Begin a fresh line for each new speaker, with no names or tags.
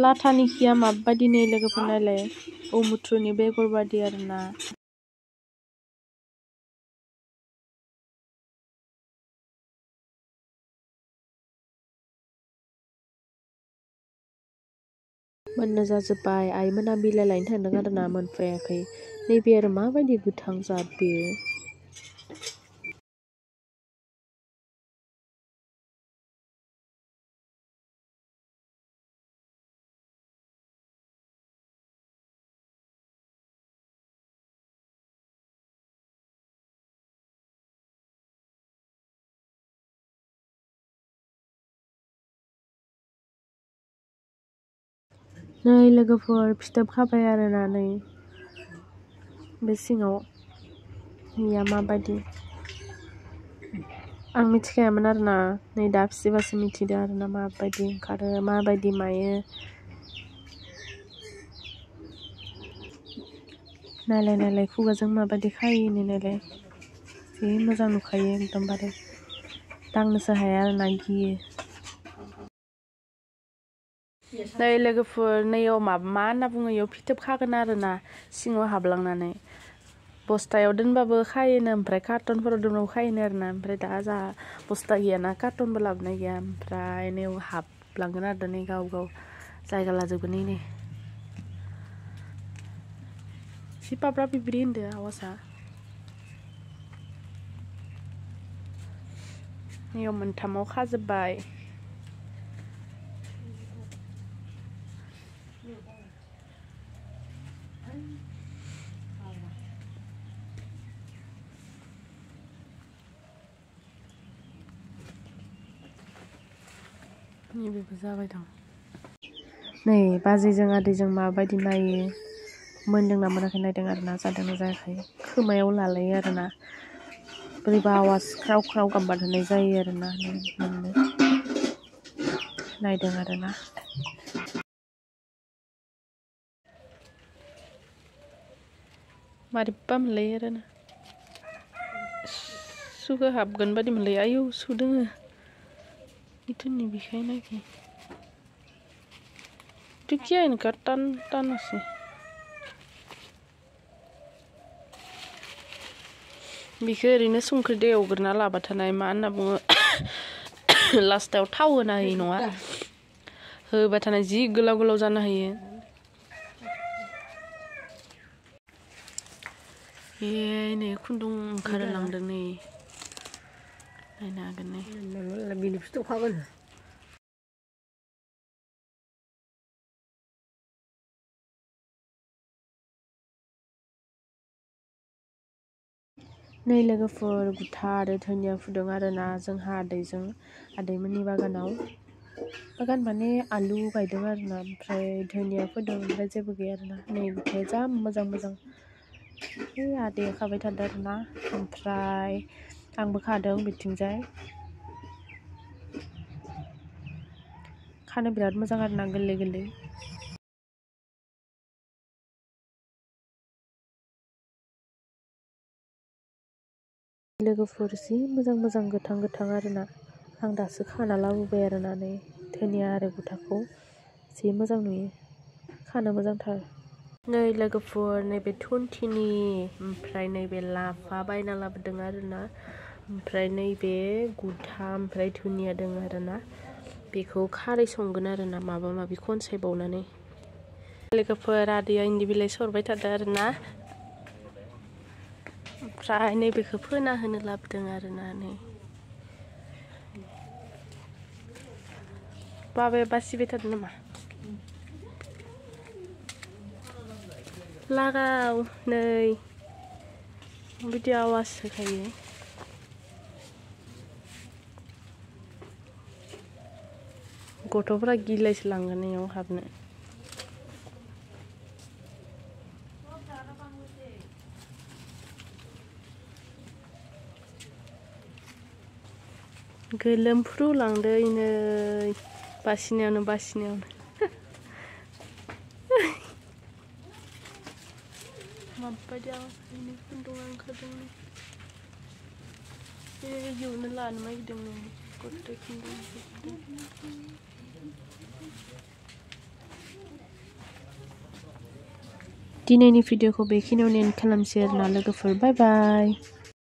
लाथानि खिया माबायदि नै लोगोफोर नायलाय मुथ्रुनि बेगर बादि आरोना मोननो जाजोब्बाय आइमोना बिलाइ लायनो थांदों आरोना मोनफैयाखै नैबे आरो माबायदि गोथां जाद बेयो नै लोगोफोर फिथोब खाबाय आरोना नै बे सिङाव नैया माबायदि आं मिथिखायामोन आरोना नै दा फिसिबासो मिथिदों आरोना माबायदि ओंखारो माबायदि मायो नायलाय खुगाजों माबायदि खायो नायलाय जि मोजां नुखायो एकदमबारे दांनोसो हाया आरोना गियो नै लोगोफोर नैयाव मा होनना बुङो इयाव फिथोब खागोन आरोना सिङाव हाबलांनानै बस्तायाव दोनबाबो खायोनो ओमफ्राय कार्टनफोराव दोनबाबो खायोनो आरोना ओमफ्राय दा जोंहा बस्ता गैयाना कार्टनबो लाबोनाय गैया ओमफ्राय नैयाव हाबलांगोन आरो नै गाव जायगा लाजोबगोन नै एसे पाब्रा पिब्रि होनदो आवाजआ नैयाव मोनथामाव खाजोब्बाय नैबेबो जाबाय दं नै बाजैजों आदैजों माबायदि नायो मोनदोंना मोनाखै नायदों आरोना जादोंना जायाखै खोमायाव लालायो आरोना बोरैबा आवाज ख्राव ख्राव गाबबाय थानाय जायो आरोना मोननो नायदों आरोना मारैबा मोनलायो आरोना सुखो हाबगोन बादि मोनलायो आयौ सु दोङो इथुननि बिखाय नायखै क्या इनका टन से बिखौ ओरैनो संख्रिदो एवग्रोना लाबा थानाय मा होनना बुङो लास्टाव थाव होना होयो नङा होबाय थानाय जि गोलाव गोलाव जानो हायो नै खुन्दुं ओंखारलांदों नै नायनो हागोन नै बिनि फिथोब खागोन नै लोगोफोर गुथा आरो धोनिया फुदों आरोना जोंहा आदैमोननि बागानाव बागान माने आलु गायदों आरोना ओमफ्राय धोनिया फोदों ओमफ्राय जेबो गैया आरोना नै गुथाया जा मोजां आदैया खाबाय थादों आरोना ओमफ्राय आंबो खादों बिथिंजाय खानो बिराद मोजां आरोना गोरलै लोगोफोर जि मोजां गोथां आरोना आं दासो खाना लाबोबाय आरोना नै धोनिया आरो गुथाखौ जि मोजां नुयो खानो मोजांथार नै लोगोफोर नैबे थुनथिनि ओमफ्राय नैबे लाफा बायना लाबोदों आरोना ओमफ्राय नैबे गुथा ओमफ्राय धुनिया दङ आरोना बेखौ खारै संगोन आरोना माबा माबि खनसायबावनानै लोगोफोर आदैया इन्दि बिलाइ सरबाय थादों आरोना ओमफ्राय नैबेखौ फोना होनो लाबोदों आरोना नै बाबाया बासिबाय थादों नामा लागाव नै बिदि आवाज होखायो गथ'फोरा गिलायसो लांगोन इयाव हाबनो गोलोमफ्रु लांदो नै बासिनायावनो माबायदि आवाजनि खुन्दुङा ओंखारदों इयावनो लानो नागिरदों गथाय खुन्दुं दिनैनि भिडिअखौ बेखिनियावनो एन्ड खालामसै आरोना लोगोफोर बाय बाय।